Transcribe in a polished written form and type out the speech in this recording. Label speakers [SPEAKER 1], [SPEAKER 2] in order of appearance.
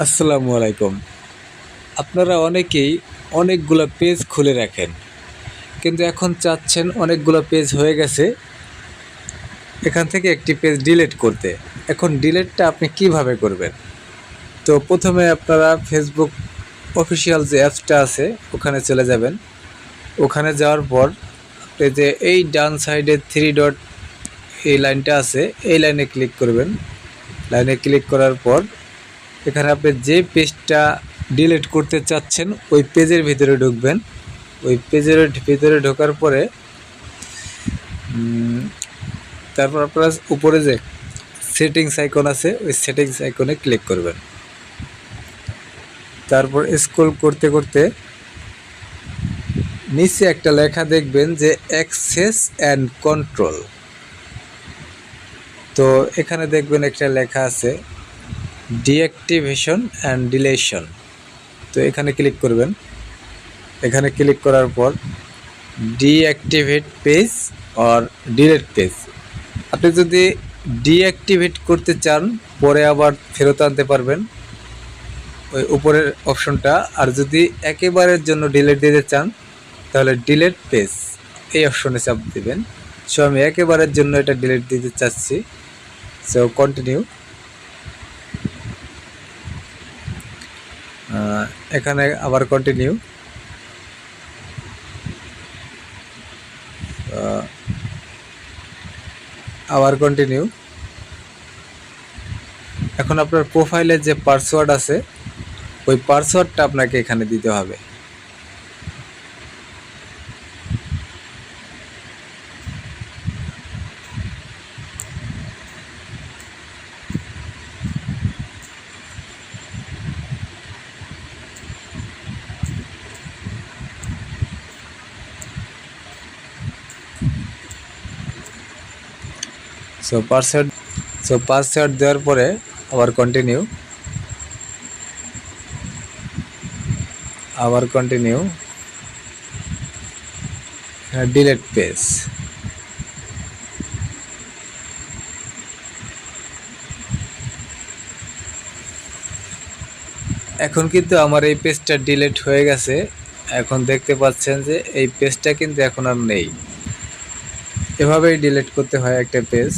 [SPEAKER 1] আসসালামু আলাইকুম। আপনারা অনেকেই অনেকগুলা পেজ খুলে রাখেন, কিন্তু এখন চাচ্ছেন অনেকগুলো পেজ হয়ে গেছে, এখান থেকে একটি পেজ ডিলিট করতে। এখন ডিলিটটা আপনি কিভাবে করবেন? তো প্রথমে আপনারা ফেসবুক অফিসিয়াল যে অ্যাপসটা আছে ওখানে চলে যাবেন। ওখানে যাওয়ার পর আপনি যে এই ডান সাইডে থ্রি ডট এই লাইনটা আছে, এই লাইনে ক্লিক করবেন। লাইনে ক্লিক করার পর এখানে আপনি যে পেজটা ডিলিট করতে চাচ্ছেন ওই পেজের ভিতরে ঢুকবেন। ওই পেজের ভিতরে ঢোকার পরে তারপর আপনার উপরে যে সেটিংস আইকন আছে ওই সেটিংস আইকনে ক্লিক করবেন। তারপর স্ক্রল করতে করতে নিচে একটা লেখা দেখবেন যে অ্যাক্সেস অ্যান্ড কন্ট্রোল। তো এখানে দেখবেন একটা লেখা আছে ডিঅ্যাক্টিভেশন অ্যান্ড ডিলেশন। তো এখানে ক্লিক করবেন। এখানে ক্লিক করার পর deactivate page or delete page. আপনি যদি ডিঅ্যাক্টিভেট করতে চান পরে আবার ফেরত আনতে পারবেন ওই উপরের অপশনটা, আর যদি একেবারের জন্য ডিলিট দিতে চান তাহলে ডিলিট পেজ এই অপশনে চাপ দিবেন। সো আমি একেবারের জন্য এটা ডিলিট দিতে চাচ্ছি। So continue. এখানে আবার কন্টিনিউ। আবার কন্টিনিউ। এখন আপনার প্রোফাইলের যে পাসওয়ার্ড আছে ওই পাসওয়ার্ডটা আপনাকে এখানে দিতে হবে। পাসওয়ার্ড দেওয়ার পরে আবার কন্টিনিউ। আবার কন্টিনিউ। Delete page. এখন কিন্তু আমার এই পেজটা ডিলিট হয়ে গেছে। এখন দেখতে পাচ্ছেন যে এই পেজটা কিন্তু এখন আর নেই। এভাবেই ডিলিট করতে হয় একটা পেজ।